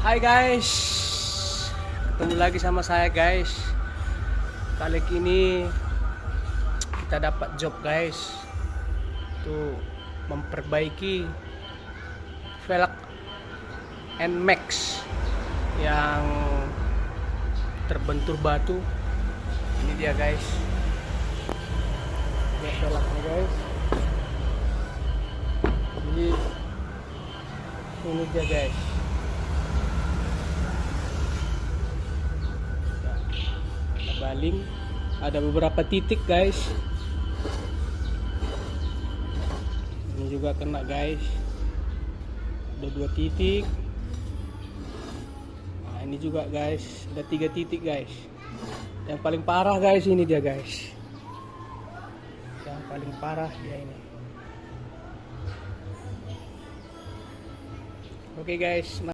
Hai guys, ketemu lagi sama saya guys. Kali ini kita dapat job guys, untuk memperbaiki velg NMAX yang terbentur batu. Ini dia guys, ini velgnya guys. Jadi ini dia guys. Baling ada beberapa titik guys, ini juga kena guys, ada 2 titik. Nah ini juga guys, ada 3 titik guys. Yang paling parah guys, ini dia guys, yang paling parah ya ini. Oke guys.